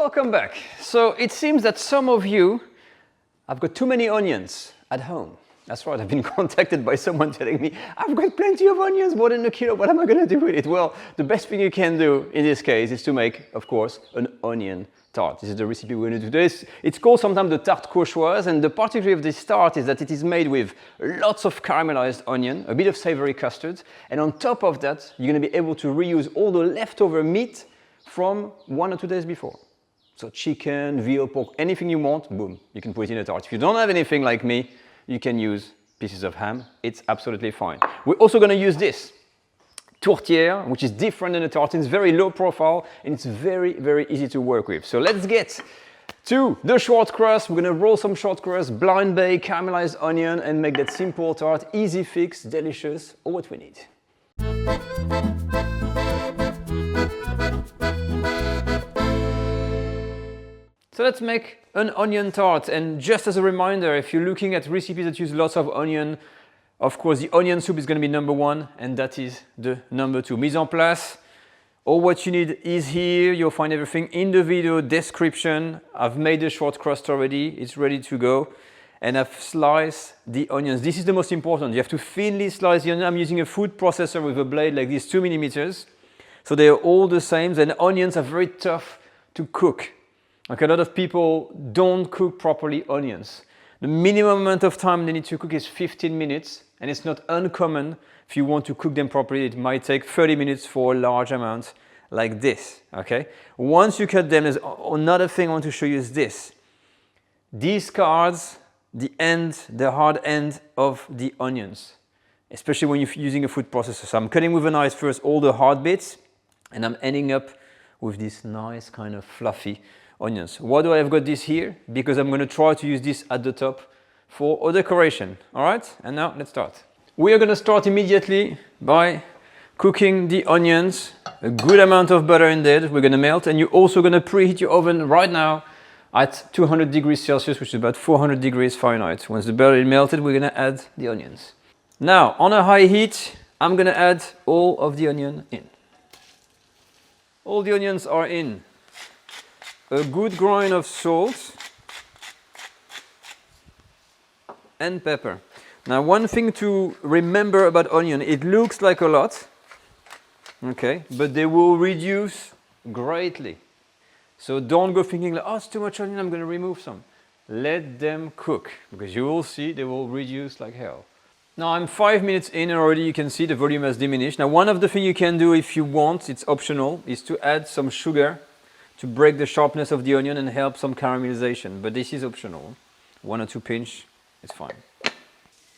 Welcome back. So it seems that some of you have got too many onions at home. That's right, I've been contacted by someone telling me, I've got plenty of onions, more than a kilo, what am I going to do with it? Well, the best thing you can do in this case is to make, of course, an onion tart. This is the recipe we're going to do today. It's called sometimes the tart cauchoise, and the particularity of this tart is that it is made with lots of caramelized onion, a bit of savory custard, and on top of that, you're going to be able to reuse all the leftover meat from 1 or 2 days before. So chicken, veal, pork, anything you want, boom, you can put it in a tart. If you don't have anything like me, you can use pieces of ham. It's absolutely fine. We're also going to use this Tourtiere, which is different than a tart. It's very low profile and it's very, very easy to work with. So let's get to the short crust. We're going to roll some short crust, blind bake, caramelized onion, and make that simple tart, easy fix, delicious, all what we need. So let's make an onion tart, and just as a reminder, if you're looking at recipes that use lots of onion, of course the onion soup is going to be number 1 and that is the number 2. Mise en place, all what you need is here. You'll find everything in the video description. I've made the short crust already, it's ready to go, and I've sliced the onions. This is the most important, you have to thinly slice the onion. I'm using a food processor with a blade like this, 2 millimeters, so they are all the same, and onions are very tough to cook. Okay, a lot of people don't cook properly onions. The minimum amount of time they need to cook is 15 minutes, and it's not uncommon if you want to cook them properly. It might take 30 minutes for a large amount like this, okay? Once you cut them, there's another thing I want to show you is this. These cards, the hard end of the onions, especially when you're using a food processor. So I'm cutting with a knife first all the hard bits, and I'm ending up with this nice kind of fluffy onions. Why do I have got this here? Because I'm going to try to use this at the top for a decoration. All right, and now let's start. We are going to start immediately by cooking the onions. A good amount of butter in there that we're going to melt, and you're also going to preheat your oven right now at 200 degrees Celsius, which is about 400 degrees Fahrenheit. Once the butter is melted, we're going to add the onions. Now, on a high heat, I'm going to add all of the onion in. All the onions are in. A good grain of salt and pepper. Now, one thing to remember about onion, it looks like a lot, okay, but they will reduce greatly. So don't go thinking like, oh, it's too much onion, I'm going to remove some. Let them cook, because you will see they will reduce like hell. Now I'm 5 minutes in and already you can see the volume has diminished. Now one of the things you can do if you want, it's optional, is to add some sugar to break the sharpness of the onion and help some caramelization, but this is optional. 1 or 2 pinch, it's fine.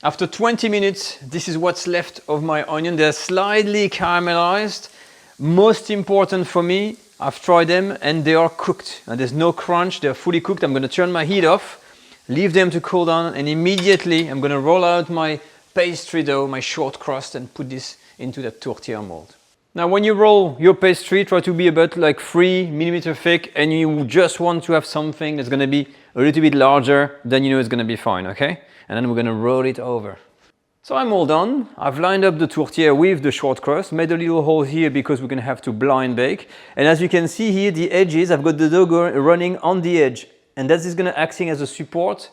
After 20 minutes, this is what's left of my onion. They're slightly caramelized. Most important for me, I've tried them and they are cooked. And there's no crunch, they're fully cooked. I'm going to turn my heat off, leave them to cool down, and immediately I'm going to roll out my pastry dough, my short crust, and put this into that tourtiere mold. Now when you roll your pastry, try to be about like 3 millimeters thick, and you just want to have something that's going to be a little bit larger, then you know it's going to be fine, okay? And then we're going to roll it over. So I'm all done. I've lined up the tourtiere with the short crust, made a little hole here because we're going to have to blind bake. And as you can see here, the edges, I've got the dough running on the edge, and that is going to acting as a support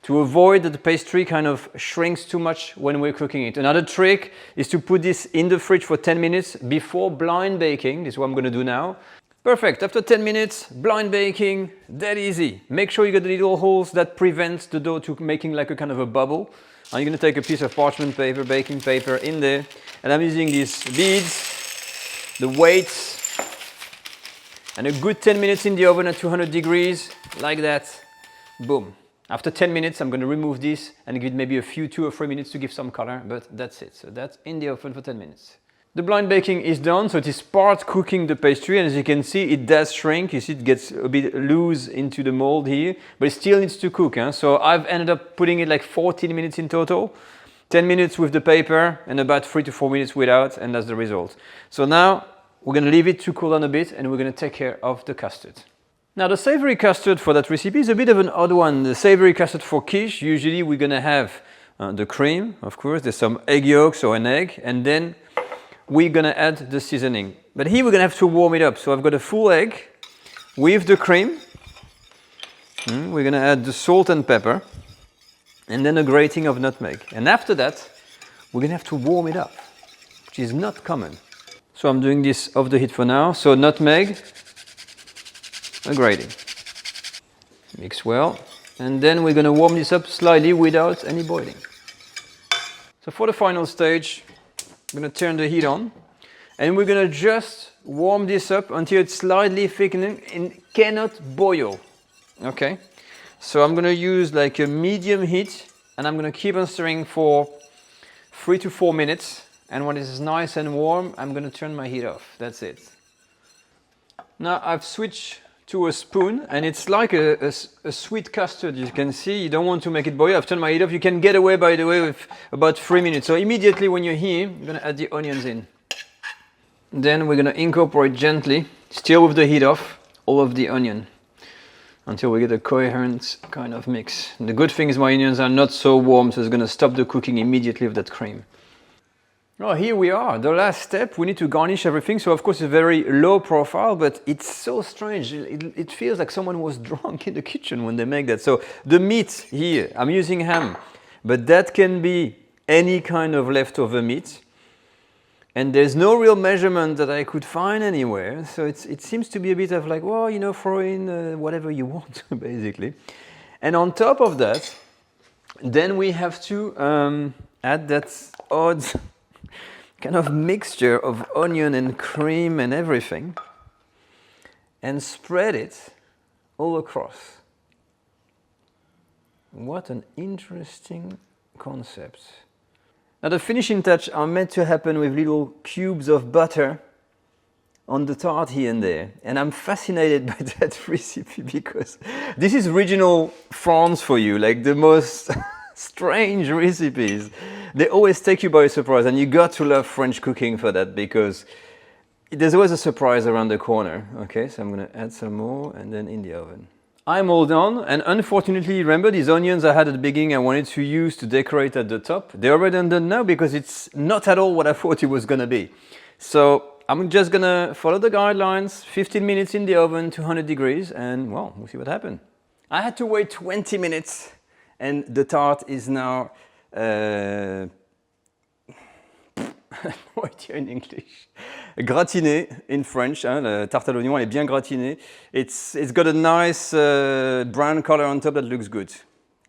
to avoid that the pastry kind of shrinks too much when we're cooking it. Another trick is to put this in the fridge for 10 minutes before blind baking. This is what I'm going to do now. Perfect, after 10 minutes, blind baking, that easy. Make sure you get the little holes that prevent the dough to making like a kind of a bubble. And you're going to take a piece of parchment paper, baking paper in there, and I'm using these beads, the weights, and a good 10 minutes in the oven at 200 degrees, like that, boom. After 10 minutes, I'm going to remove this and give it maybe a few 2 or 3 minutes to give some color, but that's it. So that's in the oven for 10 minutes. The blind baking is done, so it is part cooking the pastry, and as you can see, it does shrink. You see it gets a bit loose into the mold here, but it still needs to cook. So I've ended up putting it like 14 minutes in total, 10 minutes with the paper and about 3 to 4 minutes without, and that's the result. So now we're going to leave it to cool down a bit, and we're going to take care of the custard. Now the savory custard for that recipe is a bit of an odd one. The savory custard for quiche, usually we're going to have the cream, of course, there's some egg yolks or an egg, and then we're going to add the seasoning. But here we're going to have to warm it up. So I've got a full egg, with the cream. We're going to add the salt and pepper, and then a grating of nutmeg. And after that, we're going to have to warm it up, which is not common. So I'm doing this off the heat for now. So nutmeg, a grating. Mix well. And then we're going to warm this up slightly without any boiling. So for the final stage, I'm going to turn the heat on. And we're going to just warm this up until it's slightly thickening and cannot boil. Okay, so I'm going to use like a medium heat, and I'm going to keep on stirring for 3 to 4 minutes. And when it is nice and warm, I'm going to turn my heat off. That's it. Now I've switched to a spoon, and it's like a sweet custard. You can see, you don't want to make it boil. I've turned my heat off. You can get away, by the way, with about 3 minutes. So immediately when you're here, you're going to add the onions in. Then we're going to incorporate gently, still with the heat off, all of the onion, until we get a coherent kind of mix. And the good thing is my onions are not so warm, so it's going to stop the cooking immediately with that cream. Oh, here we are, the last step. We need to garnish everything. So of course it's very low profile, but it's so strange. It feels like someone was drunk in the kitchen when they make that. So the meat here, I'm using ham, but that can be any kind of leftover meat. And there's no real measurement that I could find anywhere. So it seems to be a bit of like, well, you know, throw in whatever you want, basically. And on top of that, then we have to add that odd kind of mixture of onion and cream and everything, and spread it all across. What an interesting concept. Now the finishing touch are meant to happen with little cubes of butter on the tart here and there. And I'm fascinated by that recipe because this is regional France for you, like the most strange recipes. They always take you by surprise, and you got to love French cooking for that because there's always a surprise around the corner. Okay, so I'm gonna add some more and then in the oven. I'm all done, and unfortunately, remember these onions I had at the beginning I wanted to use to decorate at the top? They're already done now because it's not at all what I thought it was gonna be. So I'm just gonna follow the guidelines, 15 minutes in the oven, 200 degrees, and well, we'll see what happens. I had to wait 20 minutes, and the tart is now, what in English? Gratiné in French, hein, la tarte à l'oignon, elle est bien gratinée. It's got a nice brown color on top that looks good.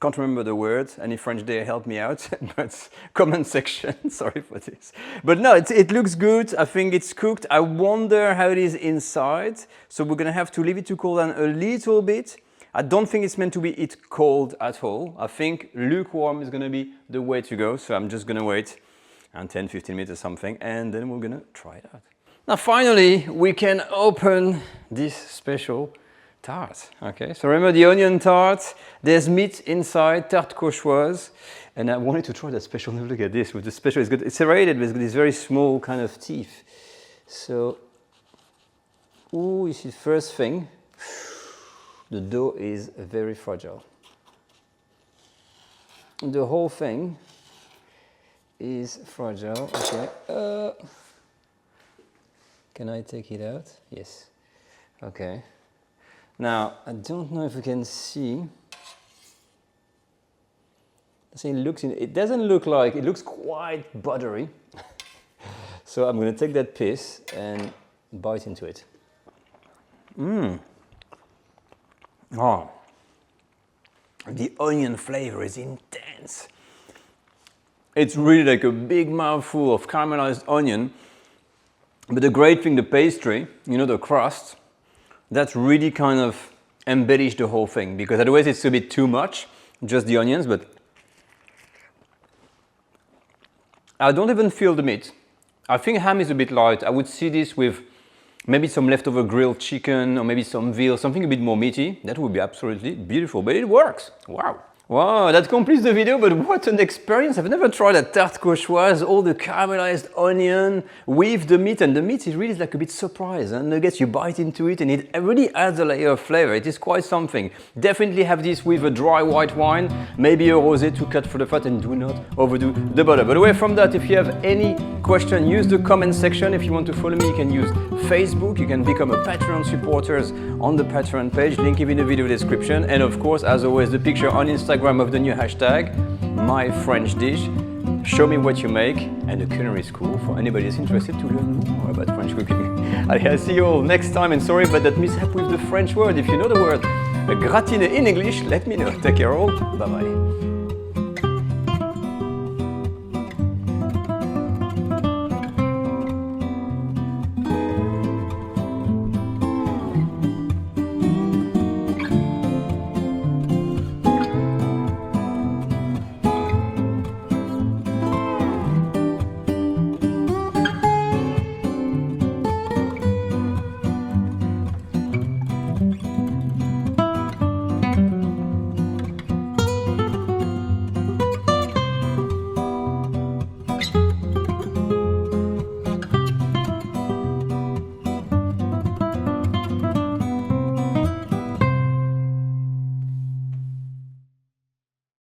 Can't remember the word. Any French there help me out, but comment section, sorry for this. But no, it looks good. I think it's cooked. I wonder how it is inside. So we're gonna have to leave it to cool down a little bit. I don't think it's meant to be eaten cold at all. I think lukewarm is gonna be the way to go. So I'm just gonna wait 10, 15 minutes or something, and then we're gonna try it out. Now finally, we can open this special tart. Okay, so remember the onion tart, there's meat inside, tarte cauchoise, and I wanted to try that special. Look at this, with the special, it's good. It's serrated with these very small kind of teeth. So, ooh, this is the first thing. The dough is very fragile. The whole thing is fragile. Okay. Can I take it out? Yes. Okay. Now, I don't know if you can see. It doesn't look like, it looks quite buttery. So I'm going to take that piece and bite into it. Oh, the onion flavor is intense. It's really like a big mouthful of caramelized onion. But the great thing, the pastry, you know, the crust, that's really kind of embellished the whole thing, because otherwise it's a bit too much, just the onions, but I don't even feel the meat. I think ham is a bit light. I would see this with maybe some leftover grilled chicken or maybe some veal, something a bit more meaty. That would be absolutely beautiful, but it works. Wow. Wow, that completes the video, but what an experience. I've never tried a tarte cauchoise, all the caramelized onion with the meat, and the meat is really like a bit surprise, and nuggets, you bite into it and it really adds a layer of flavor. It is quite something. Definitely have this with a dry white wine, maybe a rosé to cut for the fat, and do not overdo the butter. But away from that, if you have any question, use the comment section. If you want to follow me, you can use Facebook, you can become a Patreon supporters on the Patreon page, link in the video description, and of course, as always, the picture on Instagram of the new hashtag, my French dish. Show me what you make, and the culinary school for anybody who's interested to learn more about French cooking. I'll see you all next time, and sorry about that mishap with the French word. If you know the word gratiner in English, let me know. Take care all. Bye bye.